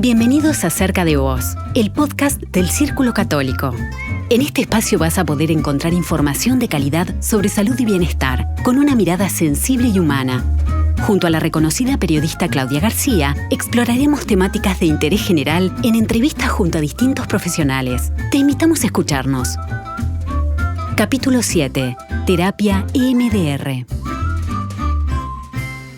Bienvenidos a Cerca de Vos, el podcast del Círculo Católico. En este espacio vas a poder encontrar información de calidad sobre salud y bienestar, con una mirada sensible y humana. Junto a la reconocida periodista Claudia García, exploraremos temáticas de interés general en entrevistas junto a distintos profesionales. Te invitamos a escucharnos. Capítulo 7. Terapia EMDR.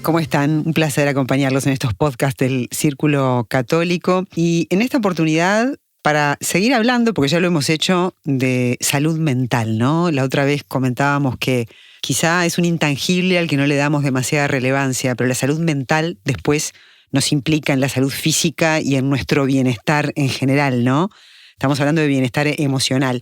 ¿Cómo están? Un placer acompañarlos en estos podcasts del Círculo Católico. Y en esta oportunidad, para seguir hablando, porque ya lo hemos hecho, de salud mental, ¿no? La otra vez comentábamos que quizá es un intangible al que no le damos demasiada relevancia, pero la salud mental después nos implica en la salud física y en nuestro bienestar en general, ¿no? Estamos hablando de bienestar emocional.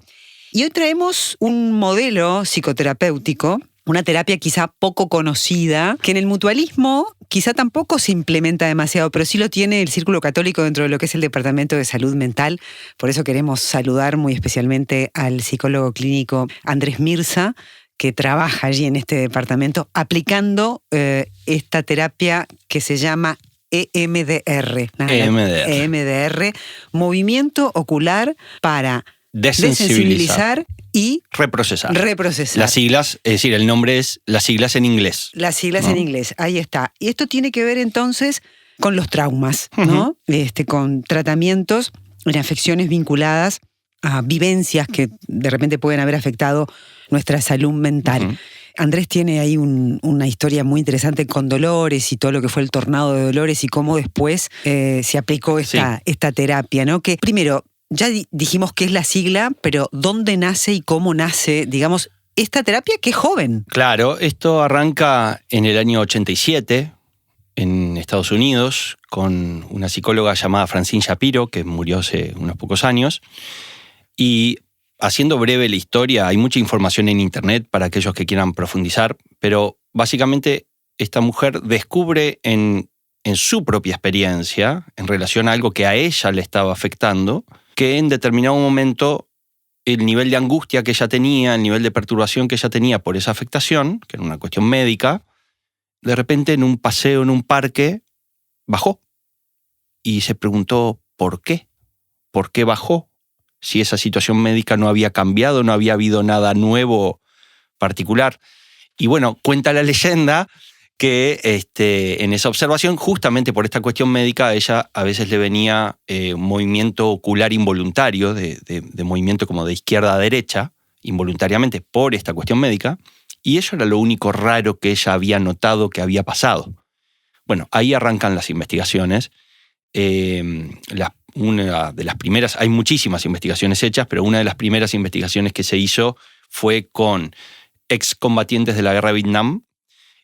Y hoy traemos un modelo psicoterapéutico, una terapia quizá poco conocida, que en el mutualismo quizá tampoco se implementa demasiado, pero sí lo tiene el Círculo Católico dentro de lo que es el Departamento de Salud Mental. Por eso queremos saludar muy especialmente al psicólogo clínico Andrés Mirza, que trabaja allí en este departamento aplicando esta terapia que se llama EMDR. EMDR, movimiento ocular para desensibilizar y reprocesar. Las siglas, es decir, el nombre es las siglas en inglés. Las siglas en inglés, ahí está. Y esto tiene que ver entonces con los traumas, ¿no? Con tratamientos en afecciones vinculadas a vivencias que de repente pueden haber afectado nuestra salud mental. Andrés tiene ahí una historia muy interesante con Dolores y todo lo que fue el tornado de Dolores y cómo después se aplicó esta terapia, ¿no? Que primero, ya dijimos qué es la sigla, pero ¿dónde nace y cómo nace, digamos, esta terapia que es joven? Claro, esto arranca en el año 87 en Estados Unidos con una psicóloga llamada Francine Shapiro, que murió hace unos pocos años. Y haciendo breve la historia, hay mucha información en internet para aquellos que quieran profundizar, pero básicamente esta mujer descubre en su propia experiencia, en relación a algo que a ella le estaba afectando, que en determinado momento el nivel de angustia que ella tenía, el nivel de perturbación que ella tenía por esa afectación, que era una cuestión médica, de repente en un paseo, en un parque, bajó. Y se preguntó, ¿por qué? ¿Por qué bajó? Si esa situación médica no había cambiado, no había habido nada nuevo particular. Y bueno, cuenta la leyenda que en esa observación, justamente por esta cuestión médica, a ella a veces le venía un movimiento ocular involuntario, de movimiento como de izquierda a derecha, involuntariamente por esta cuestión médica, y eso era lo único raro que ella había notado que había pasado. Bueno, ahí arrancan las investigaciones. Una de las primeras, hay muchísimas investigaciones hechas, pero una de las primeras investigaciones que se hizo fue con excombatientes de la guerra de Vietnam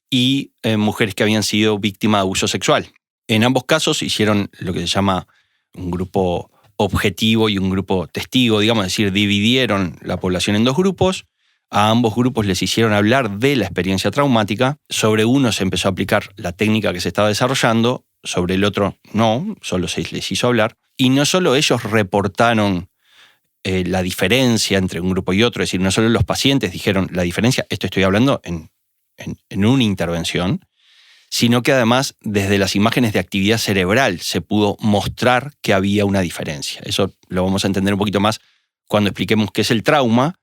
y mujeres que habían sido víctimas de abuso sexual. En ambos casos hicieron lo que se llama un grupo objetivo y un grupo testigo, digamos, es decir, dividieron la población en dos grupos. A ambos grupos les hicieron hablar de la experiencia traumática. Sobre uno se empezó a aplicar la técnica que se estaba desarrollando, sobre el otro no, solo se les hizo hablar. Y no solo ellos reportaron la diferencia entre un grupo y otro, es decir, no solo los pacientes dijeron la diferencia, esto estoy hablando en una intervención, sino que además desde las imágenes de actividad cerebral se pudo mostrar que había una diferencia. Eso lo vamos a entender un poquito más cuando expliquemos qué es el trauma,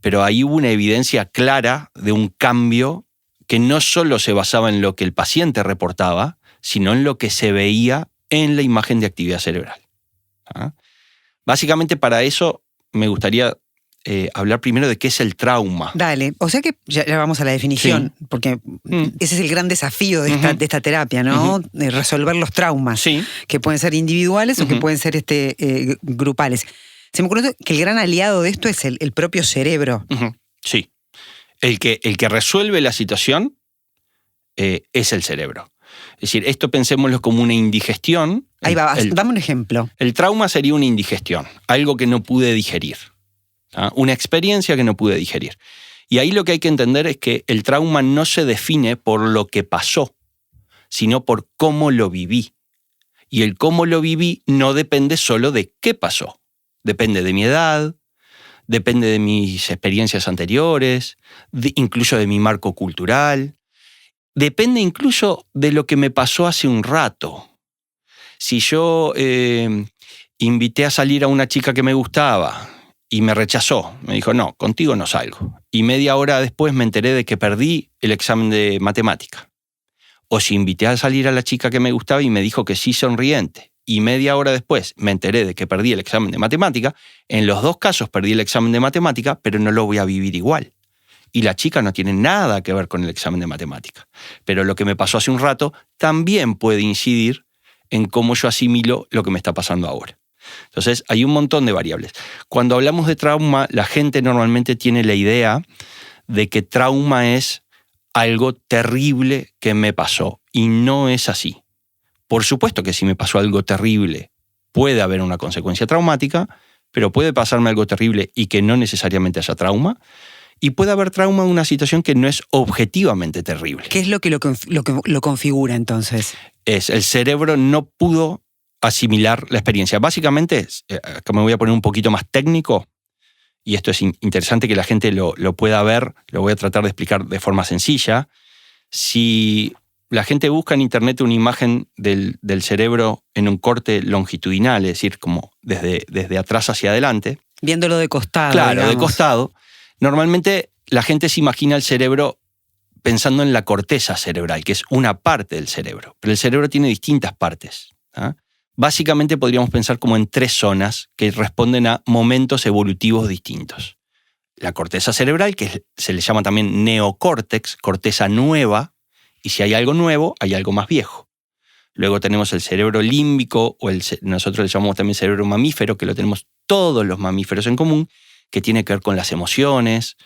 pero ahí hubo una evidencia clara de un cambio que no solo se basaba en lo que el paciente reportaba, sino en lo que se veía en la imagen de actividad cerebral. Básicamente para eso me gustaría hablar primero de qué es el trauma. Dale, o sea que ya vamos a la definición, porque ese es el gran desafío de esta terapia, ¿no? De resolver los traumas, que pueden ser individuales o que pueden ser grupales. Se me ocurre que el gran aliado de esto es el propio cerebro. Sí, el que resuelve la situación es el cerebro. Es decir, esto pensémoslo como una indigestión. Ahí va, dame un ejemplo. El trauma sería una indigestión, algo que no pude digerir. Una experiencia que no pude digerir. Y ahí lo que hay que entender es que el trauma no se define por lo que pasó, sino por cómo lo viví. Y el cómo lo viví no depende solo de qué pasó. Depende de mi edad, depende de mis experiencias anteriores, incluso de mi marco cultural. Depende incluso de lo que me pasó hace un rato. Si yo invité a salir a una chica que me gustaba y me rechazó, me dijo, no, contigo no salgo. Y media hora después me enteré de que perdí el examen de matemática. O si invité a salir a la chica que me gustaba y me dijo que sí sonriente, y media hora después me enteré de que perdí el examen de matemática, en los dos casos perdí el examen de matemática, pero no lo voy a vivir igual. Y la chica no tiene nada que ver con el examen de matemática. Pero lo que me pasó hace un rato también puede incidir en cómo yo asimilo lo que me está pasando ahora. Entonces, hay un montón de variables. Cuando hablamos de trauma, la gente normalmente tiene la idea de que trauma es algo terrible que me pasó. Y no es así. Por supuesto que si me pasó algo terrible, puede haber una consecuencia traumática, pero puede pasarme algo terrible y que no necesariamente haya trauma. Y puede haber trauma en una situación que no es objetivamente terrible. ¿Qué es lo que lo configura entonces? El cerebro no pudo asimilar la experiencia. Básicamente, acá me voy a poner un poquito más técnico, y esto es interesante que la gente lo pueda ver, lo voy a tratar de explicar de forma sencilla. Si la gente busca en internet una imagen del cerebro en un corte longitudinal, es decir, como desde atrás hacia adelante. Viéndolo de costado. Claro, digamos. de costado. Normalmente la gente se imagina el cerebro pensando en la corteza cerebral, que es una parte del cerebro. Pero el cerebro tiene distintas partes. Básicamente podríamos pensar como en 3 zonas que responden a momentos evolutivos distintos. La corteza cerebral, que se le llama también neocórtex, corteza nueva, y si hay algo nuevo, hay algo más viejo. Luego tenemos el cerebro límbico, o nosotros le llamamos también cerebro mamífero, que lo tenemos todos los mamíferos en común, que tiene que ver con las emociones,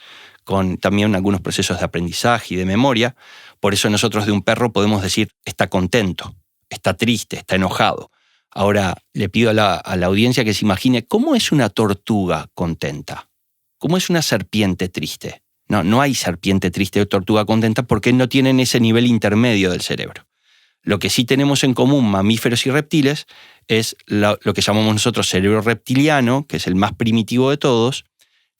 con también algunos procesos de aprendizaje y de memoria. Por eso nosotros de un perro podemos decir está contento, está triste, está enojado. Ahora le pido a la audiencia que se imagine cómo es una tortuga contenta, cómo es una serpiente triste. No hay serpiente triste o tortuga contenta porque no tienen ese nivel intermedio del cerebro. Lo que sí tenemos en común mamíferos y reptiles es lo que llamamos nosotros cerebro reptiliano, que es el más primitivo de todos.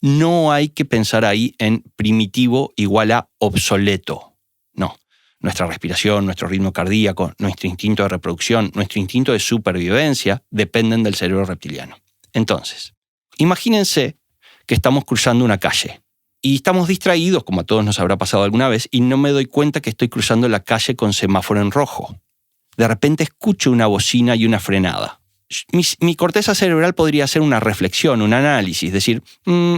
No hay que pensar ahí en primitivo igual a obsoleto. No. Nuestra respiración, nuestro ritmo cardíaco, nuestro instinto de reproducción, nuestro instinto de supervivencia dependen del cerebro reptiliano. Entonces, imagínense que estamos cruzando una calle y estamos distraídos, como a todos nos habrá pasado alguna vez, y no me doy cuenta que estoy cruzando la calle con semáforo en rojo. De repente escucho una bocina y una frenada. Mi corteza cerebral podría hacer una reflexión, un análisis, decir,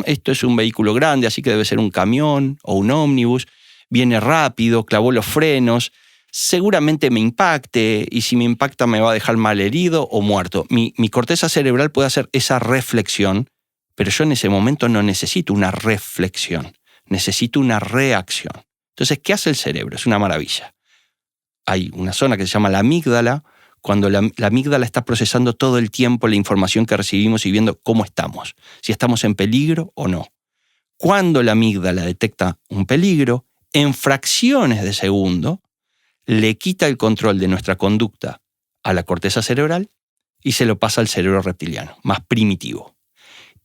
esto es un vehículo grande, así que debe ser un camión o un ómnibus, viene rápido, clavó los frenos, seguramente me impacte, y si me impacta me va a dejar malherido o muerto. Mi corteza cerebral puede hacer esa reflexión, pero yo en ese momento no necesito una reflexión, necesito una reacción. Entonces, ¿qué hace el cerebro? Es una maravilla. Hay una zona que se llama la amígdala. Cuando la amígdala está procesando todo el tiempo la información que recibimos y viendo cómo estamos, si estamos en peligro o no. Cuando la amígdala detecta un peligro, en fracciones de segundo, le quita el control de nuestra conducta a la corteza cerebral y se lo pasa al cerebro reptiliano, más primitivo.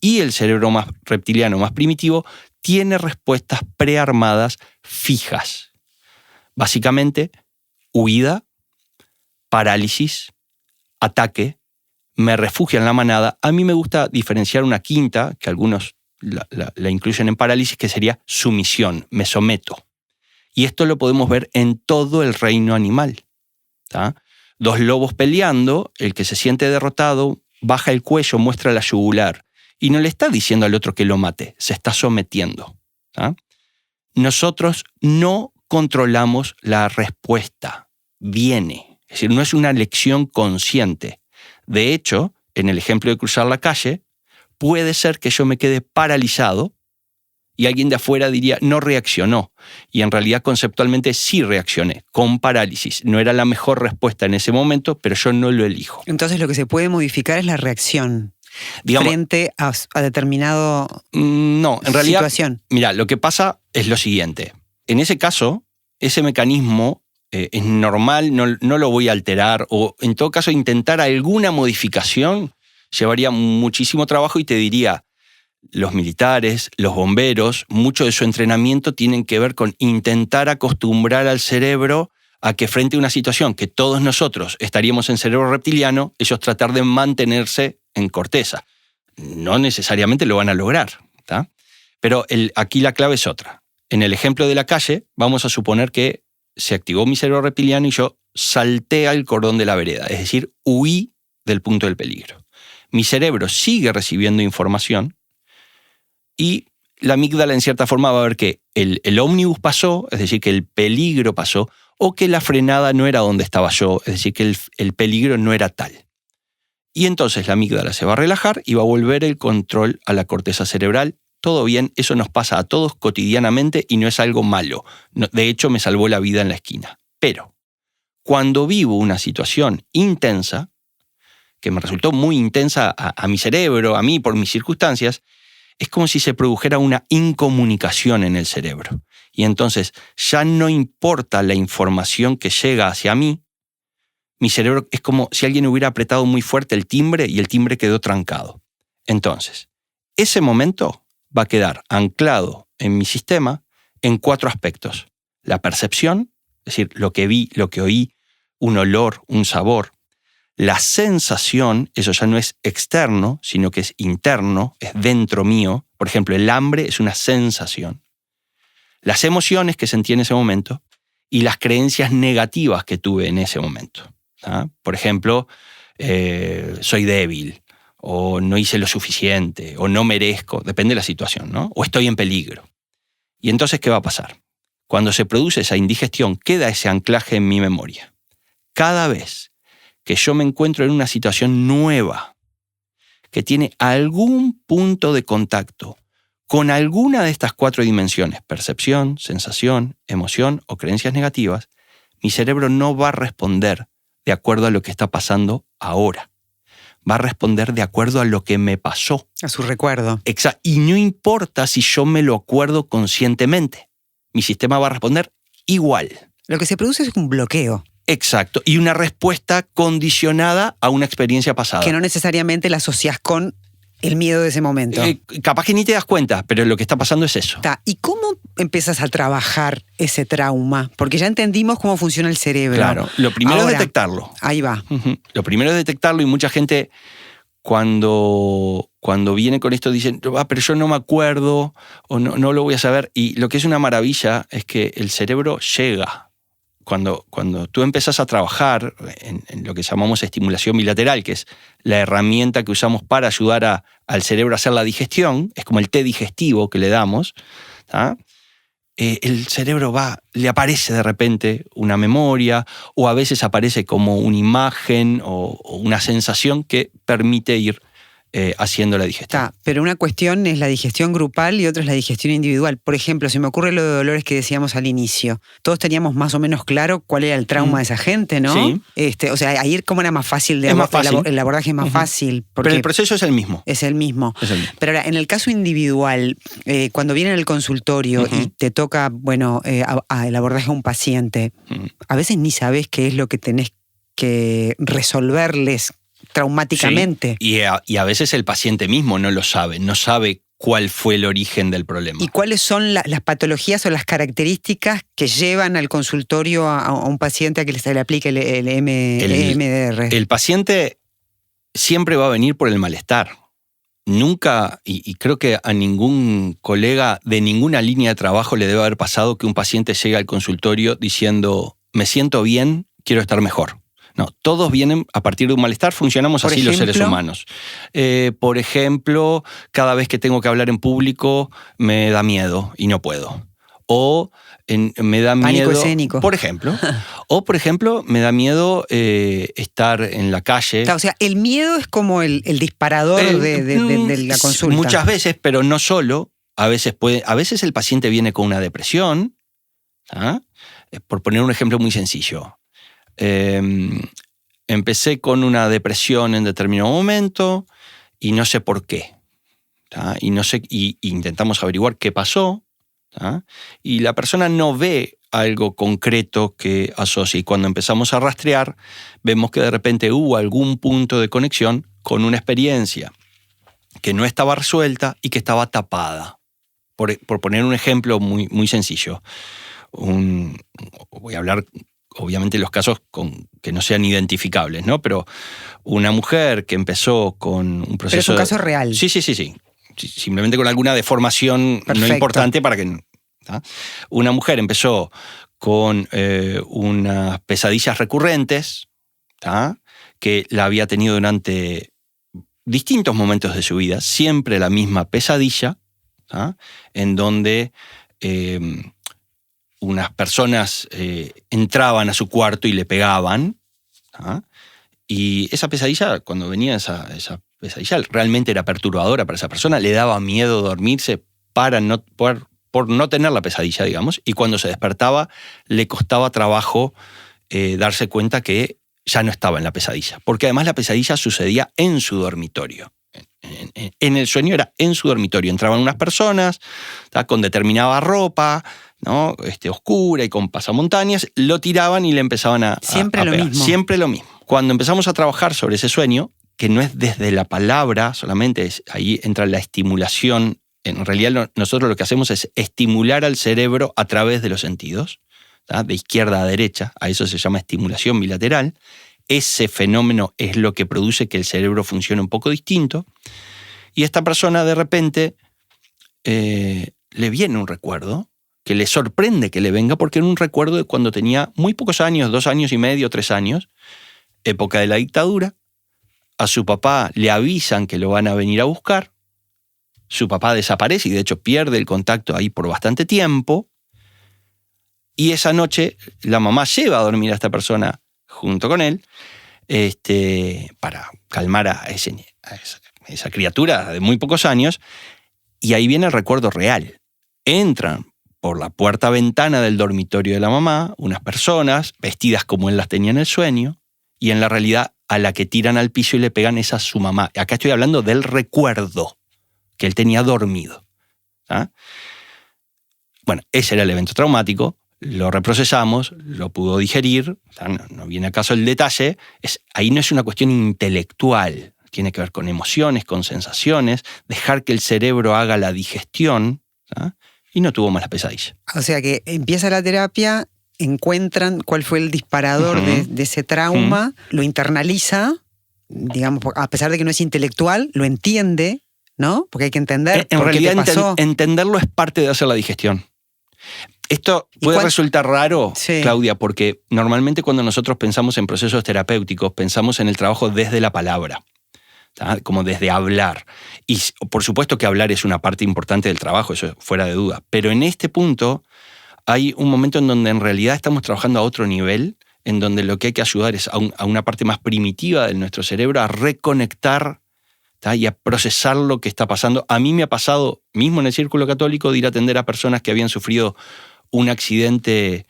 Y el cerebro más reptiliano, más primitivo, tiene respuestas prearmadas fijas. Básicamente, huida, parálisis, ataque, me refugio en la manada. A mí me gusta diferenciar una quinta, que algunos la incluyen en parálisis, que sería sumisión, me someto. Y esto lo podemos ver en todo el reino animal. ¿Tá? 2 lobos peleando, el que se siente derrotado baja el cuello, muestra la yugular y no le está diciendo al otro que lo mate, se está sometiendo. ¿Tá? Nosotros no controlamos la respuesta, viene. Es decir, no es una elección consciente. De hecho, en el ejemplo de cruzar la calle, puede ser que yo me quede paralizado y alguien de afuera diría, no reaccionó. Y en realidad conceptualmente sí reaccioné, con parálisis. No era la mejor respuesta en ese momento, pero yo no lo elijo. Entonces lo que se puede modificar es la reacción, digamos, frente a determinado no, en realidad, situación. Mira, lo que pasa es lo siguiente. En ese caso, ese mecanismo es normal, no lo voy a alterar, o en todo caso intentar alguna modificación llevaría muchísimo trabajo y te diría, los militares, los bomberos, mucho de su entrenamiento tienen que ver con intentar acostumbrar al cerebro a que frente a una situación que todos nosotros estaríamos en cerebro reptiliano, ellos tratar de mantenerse en corteza. No necesariamente lo van a lograr, ¿tá? Pero aquí la clave es otra. En el ejemplo de la calle, vamos a suponer que se activó mi cerebro reptiliano y yo salté al cordón de la vereda, es decir, huí del punto del peligro. Mi cerebro sigue recibiendo información y la amígdala en cierta forma va a ver que el ómnibus pasó, es decir, que el peligro pasó, o que la frenada no era donde estaba yo, es decir, que el peligro no era tal. Y entonces la amígdala se va a relajar y va a volver el control a la corteza cerebral. Todo bien, eso nos pasa a todos cotidianamente y no es algo malo. De hecho, me salvó la vida en la esquina. Pero cuando vivo una situación intensa, que me resultó muy intensa a mi cerebro, a mí por mis circunstancias, es como si se produjera una incomunicación en el cerebro. Y entonces ya no importa la información que llega hacia mí, mi cerebro es como si alguien hubiera apretado muy fuerte el timbre y el timbre quedó trancado. Entonces, ese momento va a quedar anclado en mi sistema en 4 aspectos. La percepción, es decir, lo que vi, lo que oí, un olor, un sabor. La sensación, eso ya no es externo, sino que es interno, es dentro mío. Por ejemplo, el hambre es una sensación. Las emociones que sentí en ese momento y las creencias negativas que tuve en ese momento. ¿Ah? Por ejemplo, soy débil, o no hice lo suficiente, o no merezco, depende de la situación, ¿no? O estoy en peligro. Y entonces, ¿qué va a pasar? Cuando se produce esa indigestión, queda ese anclaje en mi memoria. Cada vez que yo me encuentro en una situación nueva, que tiene algún punto de contacto con alguna de estas 4 dimensiones, percepción, sensación, emoción o creencias negativas, mi cerebro no va a responder de acuerdo a lo que está pasando ahora. Va a responder de acuerdo a lo que me pasó. A su recuerdo. Exacto. Y no importa si yo me lo acuerdo conscientemente. Mi sistema va a responder igual. Lo que se produce es un bloqueo. Exacto. Y una respuesta condicionada a una experiencia pasada. Que no necesariamente la asocias con el miedo de ese momento. Capaz que ni te das cuenta, pero lo que está pasando es eso. ¿Y cómo empiezas a trabajar ese trauma? Porque ya entendimos cómo funciona el cerebro. Claro, lo primero Ahora, es detectarlo. Ahí va. Lo primero es detectarlo y mucha gente cuando viene con esto dicen, pero yo no me acuerdo o no lo voy a saber. Y lo que es una maravilla es que el cerebro llega. Cuando tú empezás a trabajar en lo que llamamos estimulación bilateral, que es la herramienta que usamos para ayudar al cerebro a hacer la digestión, es como el té digestivo que le damos, ¿tá? El cerebro le aparece de repente una memoria o a veces aparece como una imagen o una sensación que permite ir haciendo la digestión. Pero una cuestión es la digestión grupal y otra es la digestión individual. Por ejemplo, se me ocurre lo de dolores que decíamos al inicio. Todos teníamos más o menos claro cuál era el trauma de esa gente, ¿no? Sí. O sea, ahí como era más fácil el abordaje es más fácil. Pero el proceso es el mismo. Es el mismo. Pero ahora, en el caso individual, cuando viene al consultorio y te toca, el abordaje a un paciente, a veces ni sabes qué es lo que tenés que resolverles traumáticamente. Sí, y a veces el paciente mismo no lo sabe, no sabe cuál fue el origen del problema. ¿Y cuáles son las patologías o las características que llevan al consultorio a un paciente a que se le aplique el EMDR? El paciente siempre va a venir por el malestar. Nunca, y creo que a ningún colega de ninguna línea de trabajo le debe haber pasado que un paciente llegue al consultorio diciendo, me siento bien, quiero estar mejor. No, todos vienen a partir de un malestar, funcionamos así los seres humanos. Por ejemplo, cada vez que tengo que hablar en público me da miedo y no puedo. O me da miedo... Pánico escénico. Por ejemplo. O, por ejemplo, me da miedo estar en la calle. O sea, el miedo es como el disparador de la consulta. Muchas veces, pero no solo. A veces el paciente viene con una depresión. Por poner un ejemplo muy sencillo. Empecé con una depresión en determinado momento y no sé por qué. Y intentamos averiguar qué pasó. Y la persona no ve algo concreto que asocie. Y cuando empezamos a rastrear, vemos que de repente hubo algún punto de conexión con una experiencia que no estaba resuelta y que estaba tapada. Por poner un ejemplo muy, muy sencillo. Voy a hablar obviamente los casos que no sean identificables, ¿no? Pero una mujer que empezó con un proceso... Pero es un caso real. Sí. Simplemente con alguna deformación Perfecto. no importante para que... ¿tá? Una mujer empezó con unas pesadillas recurrentes, ¿tá? Que la había tenido durante distintos momentos de su vida, siempre la misma pesadilla, ¿tá? En donde unas personas entraban a su cuarto y le pegaban, ¿tá? Y esa pesadilla, cuando venía esa pesadilla, realmente era perturbadora para esa persona, le daba miedo dormirse por no tener la pesadilla, digamos, y cuando se despertaba le costaba trabajo darse cuenta que ya no estaba en la pesadilla, porque además la pesadilla sucedía en su dormitorio. En el sueño era en su dormitorio, entraban unas personas, ¿tá? Con determinada ropa, ¿no? Oscura y con pasamontañas, lo tiraban y le empezaban a Siempre lo pegar. mismo. Siempre lo mismo. Cuando empezamos a trabajar sobre ese sueño, que no es desde la palabra solamente, ahí entra la estimulación. En realidad nosotros lo que hacemos es estimular al cerebro a través de los sentidos, ¿tá? De izquierda a derecha, a eso se llama estimulación bilateral. Ese fenómeno es lo que produce que el cerebro funcione un poco distinto. Y esta persona de repente le viene un recuerdo que le sorprende que le venga, porque era un recuerdo de cuando tenía muy pocos años, 2 años y medio, 3 años, época de la dictadura. A su papá le avisan que lo van a venir a buscar. Su papá desaparece y de hecho pierde el contacto ahí por bastante tiempo. Y esa noche la mamá lleva a dormir a esta persona junto con él para calmar a esa criatura de muy pocos años. Y ahí viene el recuerdo real. Entran por la puerta-ventana del dormitorio de la mamá unas personas vestidas como él las tenía en el sueño, y en la realidad a la que tiran al piso y le pegan es a su mamá. Acá estoy hablando del recuerdo que él tenía dormido. ¿Ah? Bueno, ese era el evento traumático, lo reprocesamos, lo pudo digerir, no viene acaso el detalle, ahí no es una cuestión intelectual, tiene que ver con emociones, con sensaciones, dejar que el cerebro haga la digestión, ¿ah? Y no tuvo más la pesadilla. O sea que empieza la terapia, encuentran cuál fue el disparador de ese trauma, lo internaliza, digamos, a pesar de que no es intelectual, lo entiende, ¿no? Porque hay que entender en por realidad qué te pasó. Entenderlo es parte de hacer la digestión. Esto puede resultar raro, sí, Claudia, porque normalmente cuando nosotros pensamos en procesos terapéuticos, pensamos en el trabajo desde la palabra, ¿tá? Como desde hablar. Y por supuesto que hablar es una parte importante del trabajo, eso fuera de duda. Pero en este punto hay un momento en donde en realidad estamos trabajando a otro nivel, en donde lo que hay que ayudar es a una parte más primitiva de nuestro cerebro a reconectar, ¿tá? Y a procesar lo que está pasando. A mí me ha pasado, mismo en el Círculo Católico, de ir a atender a personas que habían sufrido un accidente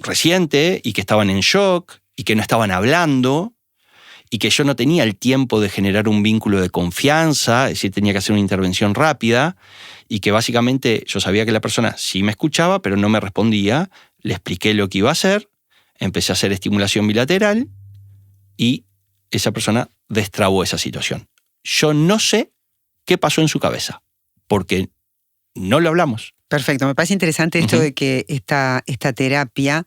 reciente y que estaban en shock y que no estaban hablando y que yo no tenía el tiempo de generar un vínculo de confianza, es decir, tenía que hacer una intervención rápida y que básicamente yo sabía que la persona sí me escuchaba, pero no me respondía. Le expliqué lo que iba a hacer, empecé a hacer estimulación bilateral y esa persona destrabó esa situación. Yo no sé qué pasó en su cabeza, porque no lo hablamos. Perfecto, me parece interesante esto de que esta terapia,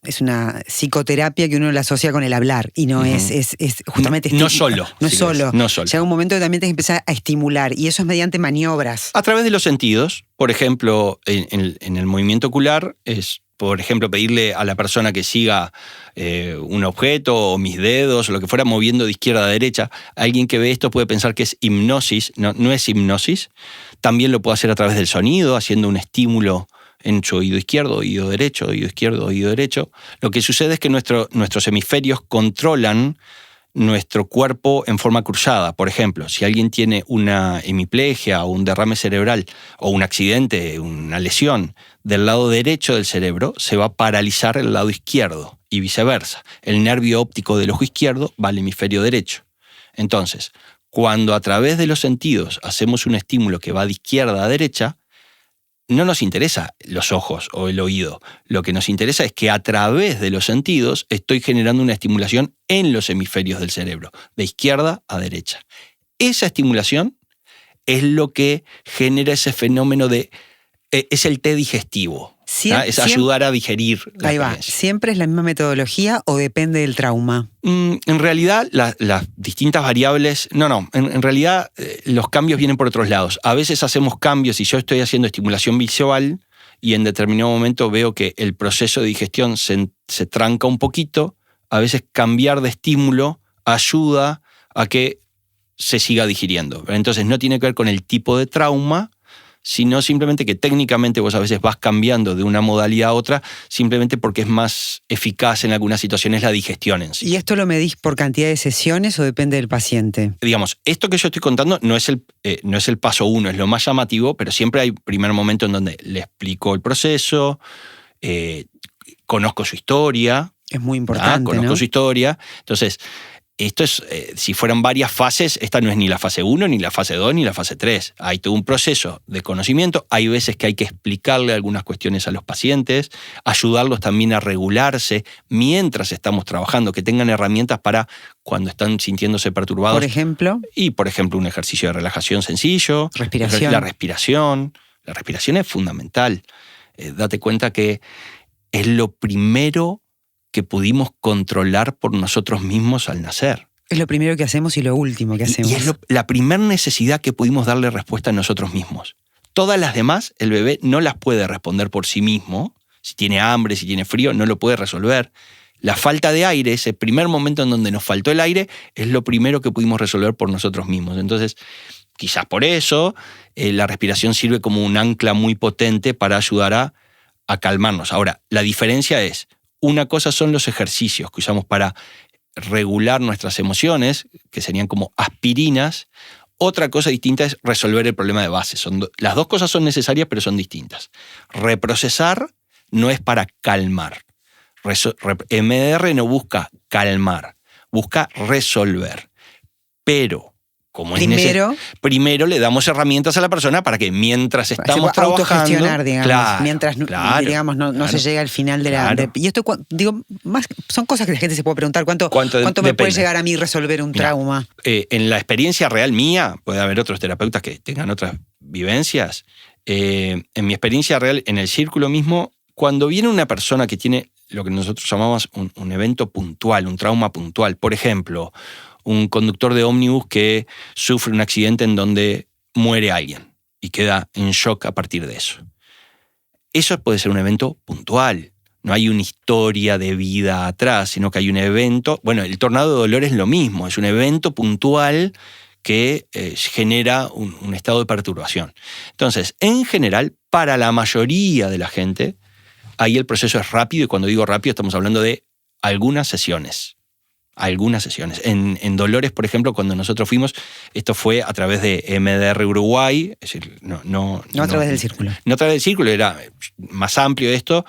es una psicoterapia que uno la asocia con el hablar y no es justamente... No solo. No es solo. Llega un momento que también tienes que empezar a estimular y eso es mediante maniobras. A través de los sentidos, por ejemplo, en el movimiento ocular es, por ejemplo, pedirle a la persona que siga un objeto o mis dedos o lo que fuera moviendo de izquierda a derecha. Alguien que ve esto puede pensar que es hipnosis, no es hipnosis. También lo puedo hacer a través del sonido, haciendo un estímulo en su oído izquierdo, oído derecho, oído izquierdo, oído derecho. Lo que sucede es que nuestros hemisferios controlan nuestro cuerpo en forma cruzada. Por ejemplo, si alguien tiene una hemiplegia o un derrame cerebral o un accidente, una lesión del lado derecho del cerebro, se va a paralizar el lado izquierdo y viceversa. El nervio óptico del ojo izquierdo va al hemisferio derecho. Entonces, cuando a través de los sentidos hacemos un estímulo que va de izquierda a derecha, no nos interesa los ojos o el oído. Lo que nos interesa es que a través de los sentidos estoy generando una estimulación en los hemisferios del cerebro, de izquierda a derecha. Esa estimulación es lo que genera ese fenómeno de es el té digestivo. Es Siempre, ayudar a digerir la ahí va. experiencia. ¿Siempre es la misma metodología o depende del trauma? En realidad, las distintas variables... No, en realidad los cambios vienen por otros lados. A veces hacemos cambios y yo estoy haciendo estimulación visual y en determinado momento veo que el proceso de digestión se tranca un poquito. A veces cambiar de estímulo ayuda a que se siga digiriendo. Entonces no tiene que ver con el tipo de trauma, sino simplemente que técnicamente vos a veces vas cambiando de una modalidad a otra, simplemente porque es más eficaz en algunas situaciones la digestión en sí. ¿Y esto lo medís por cantidad de sesiones o depende del paciente? Digamos, esto que yo estoy contando no es el paso 1, es lo más llamativo, pero siempre hay un primer momento en donde le explico el proceso, conozco su historia. Es muy importante, Conozco ¿no? su historia. Entonces, esto es, si fueran varias fases, esta no es ni la fase 1, ni la fase 2, ni la fase 3. Hay todo un proceso de conocimiento. Hay veces que hay que explicarle algunas cuestiones a los pacientes, ayudarlos también a regularse mientras estamos trabajando, que tengan herramientas para cuando están sintiéndose perturbados. Por ejemplo, Por ejemplo, un ejercicio de relajación sencillo. respiración. La respiración. La respiración es fundamental. Date cuenta que es lo primero que pudimos controlar por nosotros mismos al nacer. Es lo primero que hacemos y lo último que hacemos. Y es la primera necesidad que pudimos darle respuesta a nosotros mismos. Todas las demás, el bebé no las puede responder por sí mismo. Si tiene hambre, si tiene frío, no lo puede resolver. La falta de aire, ese primer momento en donde nos faltó el aire, es lo primero que pudimos resolver por nosotros mismos. Entonces, quizás por eso, la respiración sirve como un ancla muy potente para ayudar a calmarnos. Ahora, la diferencia es, una cosa son los ejercicios que usamos para regular nuestras emociones, que serían como aspirinas. Otra cosa distinta es resolver el problema de base. Las dos cosas son necesarias, pero son distintas. Reprocesar no es para calmar. MDR no busca calmar, busca resolver. Pero, como primero le damos herramientas a la persona para que mientras estamos trabajando... autogestionar, digamos. Claro, mientras digamos, no se llega al final de la... Claro. Y esto, digo, son cosas que la gente se puede preguntar. ¿Cuánto me puede llegar a mí resolver un trauma? En la experiencia real mía, puede haber otros terapeutas que tengan otras vivencias. En mi experiencia real, en el círculo mismo, cuando viene una persona que tiene lo que nosotros llamamos un evento puntual, un trauma puntual, por ejemplo, un conductor de ómnibus que sufre un accidente en donde muere alguien y queda en shock a partir de eso. Eso puede ser un evento puntual. No hay una historia de vida atrás, sino que hay un evento... Bueno, el tornado de dolor es lo mismo, es un evento puntual que genera un estado de perturbación. Entonces, en general, para la mayoría de la gente, ahí el proceso es rápido, y cuando digo rápido estamos hablando de algunas sesiones. En dolores, por ejemplo, cuando nosotros fuimos, esto fue a través de MDR Uruguay, es decir, no a través del círculo. No a través del círculo, era más amplio esto.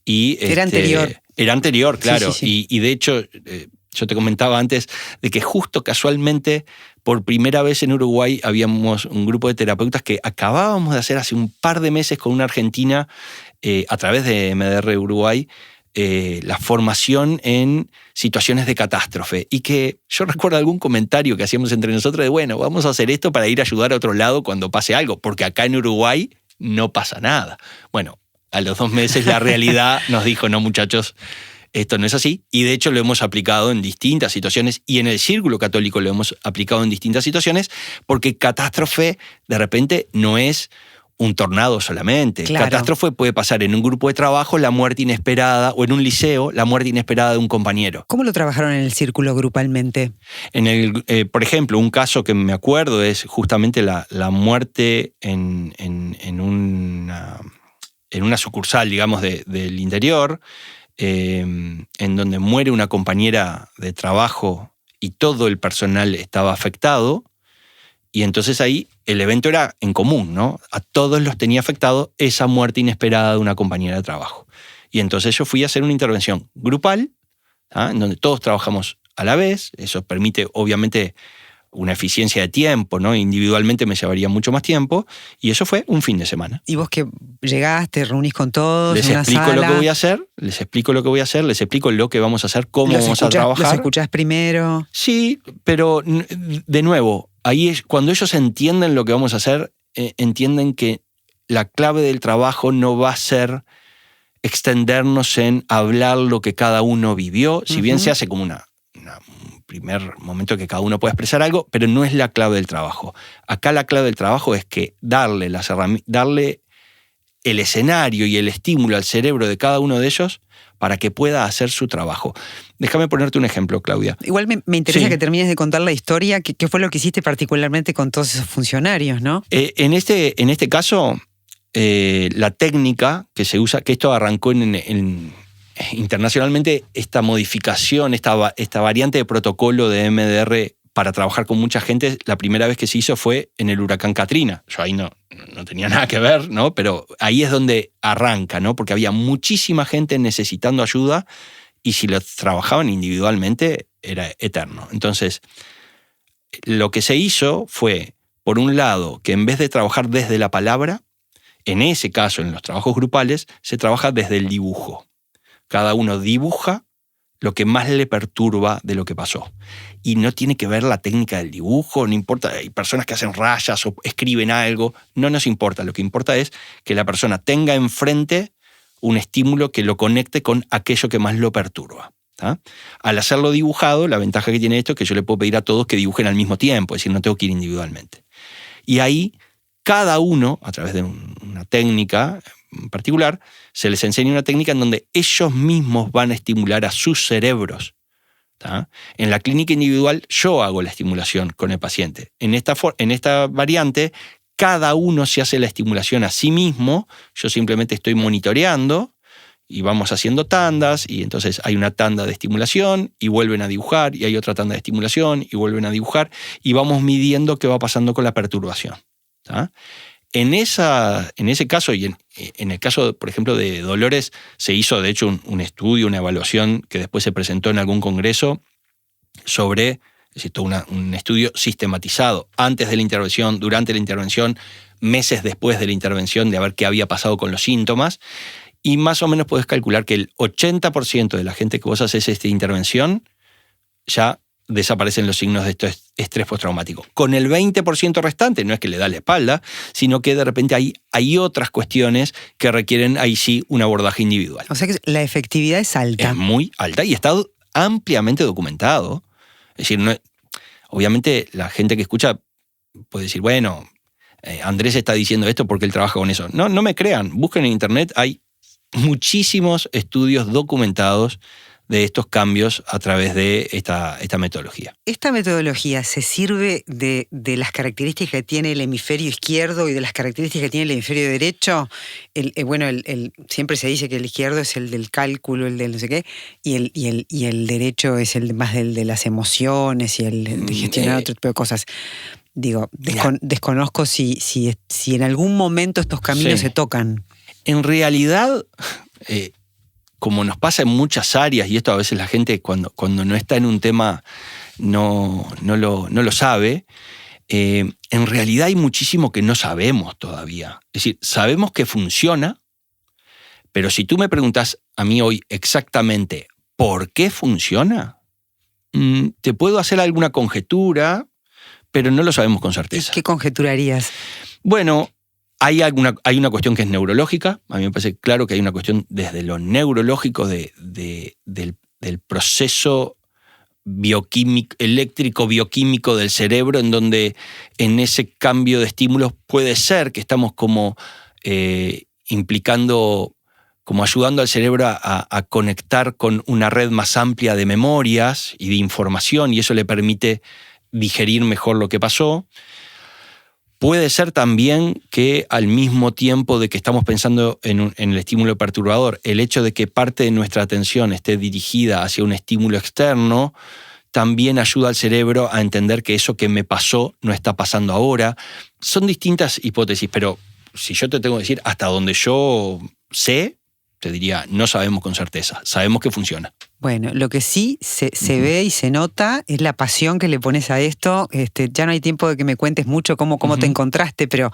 Era anterior. Era anterior, claro. Sí. Y de hecho, yo te comentaba antes de que justo casualmente, por primera vez en Uruguay, habíamos un grupo de terapeutas que acabábamos de hacer hace un par de meses con una argentina, a través de MDR Uruguay, la formación en situaciones de catástrofe, y que yo recuerdo algún comentario que hacíamos entre nosotros de, bueno, vamos a hacer esto para ir a ayudar a otro lado cuando pase algo, porque acá en Uruguay no pasa nada. Bueno, a los 2 meses la realidad nos dijo, no muchachos, esto no es así, y de hecho lo hemos aplicado en distintas situaciones, y en el Círculo Católico lo hemos aplicado en distintas situaciones, porque catástrofe de repente no es un tornado solamente. Claro. Catástrofe puede pasar en un grupo de trabajo, la muerte inesperada, o en un liceo, la muerte inesperada de un compañero. ¿Cómo lo trabajaron en el círculo grupalmente? Por ejemplo, un caso que me acuerdo es justamente la muerte en una sucursal, digamos, del interior, en donde muere una compañera de trabajo y todo el personal estaba afectado. Y entonces ahí el evento era en común, ¿no? A todos los tenía afectado esa muerte inesperada de una compañera de trabajo. Y entonces yo fui a hacer una intervención grupal, en donde todos trabajamos a la vez. Eso permite, obviamente, una eficiencia de tiempo, ¿no? Individualmente me llevaría mucho más tiempo. Y eso fue un fin de semana. ¿Y vos que llegás, te reunís con todos les en una explico sala? lo que voy a hacer, les explico lo que vamos a hacer, cómo vamos a trabajar. ¿Los escuchás primero? Sí, pero de nuevo, ahí es cuando ellos entienden lo que vamos a hacer, entienden que la clave del trabajo no va a ser extendernos en hablar lo que cada uno vivió, si bien se hace como un primer momento que cada uno puede expresar algo, pero no es la clave del trabajo. Acá la clave del trabajo es que darle el escenario y el estímulo al cerebro de cada uno de ellos para que pueda hacer su trabajo. Déjame ponerte un ejemplo, Claudia. Igual me interesa que termines de contar la historia. ¿Qué fue lo que hiciste particularmente con todos esos funcionarios, no? En este caso, la técnica que se usa, que esto arrancó internacionalmente, esta modificación, esta variante de protocolo de MDR para trabajar con mucha gente, la primera vez que se hizo fue en el huracán Katrina. Yo ahí no tenía nada que ver, ¿no? Pero ahí es donde arranca, ¿no? Porque había muchísima gente necesitando ayuda y si lo trabajaban individualmente era eterno. Entonces, lo que se hizo fue, por un lado, que en vez de trabajar desde la palabra, en ese caso, en los trabajos grupales, se trabaja desde el dibujo. Cada uno dibuja lo que más le perturba de lo que pasó. Y no tiene que ver la técnica del dibujo, no importa, hay personas que hacen rayas o escriben algo, no nos importa. Lo que importa es que la persona tenga enfrente un estímulo que lo conecte con aquello que más lo perturba. ¿Tá? Al hacerlo dibujado, la ventaja que tiene esto es que yo le puedo pedir a todos que dibujen al mismo tiempo, es decir, no tengo que ir individualmente. Y ahí, cada uno, a través de una técnica en particular, se les enseña una técnica en donde ellos mismos van a estimular a sus cerebros. ¿Tá? En la clínica individual yo hago la estimulación con el paciente. En esta variante, cada uno se hace la estimulación a sí mismo, yo simplemente estoy monitoreando y vamos haciendo tandas, y entonces hay una tanda de estimulación y vuelven a dibujar, y hay otra tanda de estimulación y vuelven a dibujar, y vamos midiendo qué va pasando con la perturbación. ¿Tá? En ese caso, y en el caso, por ejemplo, de Dolores, se hizo, de hecho, un estudio, una evaluación que después se presentó en algún congreso sobre, es decir, todo un estudio sistematizado antes de la intervención, durante la intervención, meses después de la intervención, de a ver qué había pasado con los síntomas, y más o menos puedes calcular que el 80% de la gente que vos haces esta intervención ya desaparecen los signos de estrés postraumático. Con el 20% restante, no es que le da la espalda, sino que de repente hay otras cuestiones que requieren ahí sí un abordaje individual. O sea que la efectividad es alta. Es muy alta y está ampliamente documentado. Es decir, obviamente la gente que escucha puede decir, bueno, Andrés está diciendo esto porque él trabaja con eso. No me crean, busquen en internet, hay muchísimos estudios documentados de estos cambios a través de esta metodología. ¿Esta metodología se sirve de las características que tiene el hemisferio izquierdo y de las características que tiene el hemisferio derecho? Siempre se dice que el izquierdo es el del cálculo, el del no sé qué, y el derecho es el más del de las emociones y el de gestionar otro tipo de cosas. Digo, desconozco si en algún momento estos caminos se tocan. En realidad, como nos pasa en muchas áreas, y esto a veces la gente cuando no está en un tema no lo sabe, en realidad hay muchísimo que no sabemos todavía. Es decir, sabemos que funciona, pero si tú me preguntas a mí hoy exactamente por qué funciona, te puedo hacer alguna conjetura, pero no lo sabemos con certeza. ¿Y qué conjeturarías? Bueno, hay una cuestión que es neurológica. A mí me parece claro que hay una cuestión desde lo neurológico del proceso bioquímico, eléctrico bioquímico del cerebro, en donde en ese cambio de estímulos puede ser que estamos como implicando, como ayudando al cerebro a conectar con una red más amplia de memorias y de información, y eso le permite digerir mejor lo que pasó. Puede ser también que al mismo tiempo de que estamos pensando en el estímulo perturbador, el hecho de que parte de nuestra atención esté dirigida hacia un estímulo externo también ayuda al cerebro a entender que eso que me pasó no está pasando ahora. Son distintas hipótesis, pero si yo te tengo que decir hasta donde yo sé, te diría, no sabemos con certeza, sabemos que funciona. Bueno, lo que sí se ve y se nota es la pasión que le pones a esto. Ya no hay tiempo de que me cuentes mucho cómo te encontraste, pero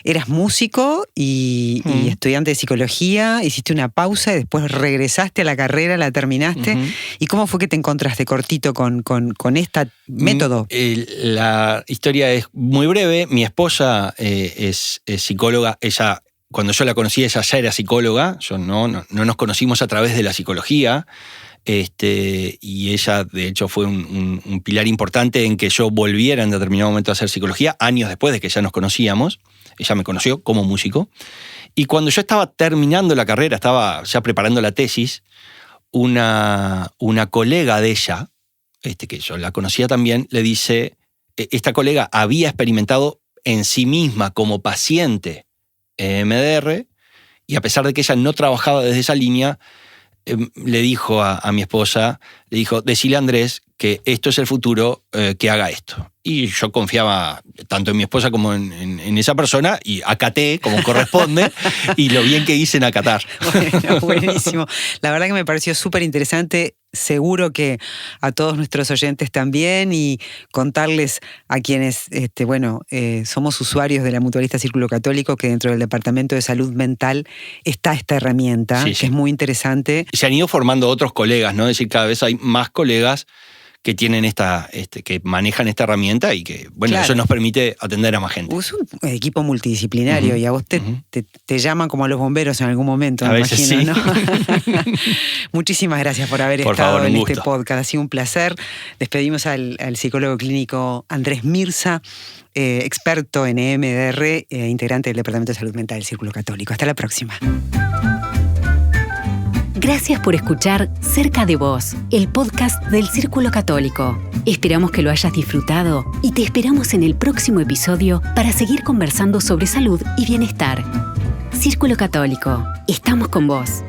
eras músico y estudiante de psicología, hiciste una pausa y después regresaste a la carrera, la terminaste. ¿Y cómo fue que te encontraste cortito con este método? La historia es muy breve. Mi esposa es psicóloga, ella cuando yo la conocí, ella ya era psicóloga, no nos conocimos a través de la psicología, y ella de hecho fue un pilar importante en que yo volviera en determinado momento a hacer psicología, años después de que ya nos conocíamos. Ella me conoció como músico. Y cuando yo estaba terminando la carrera, estaba ya preparando la tesis, una colega de ella, que yo la conocía también, le dice, esta colega había experimentado en sí misma como paciente EMDR, y a pesar de que ella no trabajaba desde esa línea, le dijo a mi esposa, le dijo, decile a Andrés que esto es el futuro, que haga esto. Y yo confiaba tanto en mi esposa como en esa persona, y acaté como corresponde, y lo bien que hice en acatar. Bueno, buenísimo. La verdad que me pareció súper interesante. Seguro que a todos nuestros oyentes también, y contarles a quienes somos usuarios de la Mutualista Círculo Católico que dentro del Departamento de Salud Mental está esta herramienta, sí. que es muy interesante. Se han ido formando otros colegas, ¿no? Es decir, cada vez hay más colegas que tienen que manejan esta herramienta, y que, claro, eso nos permite atender a más gente. Es un equipo multidisciplinario, y a vos te llaman como a los bomberos en algún momento, a me veces imagino, sí. ¿no? Muchísimas gracias por haber estado en este podcast. Ha sido un placer. Despedimos al psicólogo clínico Andrés Mirza, experto en EMDR, integrante del Departamento de Salud Mental del Círculo Católico. Hasta la próxima. Gracias por escuchar Cerca de Vos, el podcast del Círculo Católico. Esperamos que lo hayas disfrutado y te esperamos en el próximo episodio para seguir conversando sobre salud y bienestar. Círculo Católico, estamos con vos.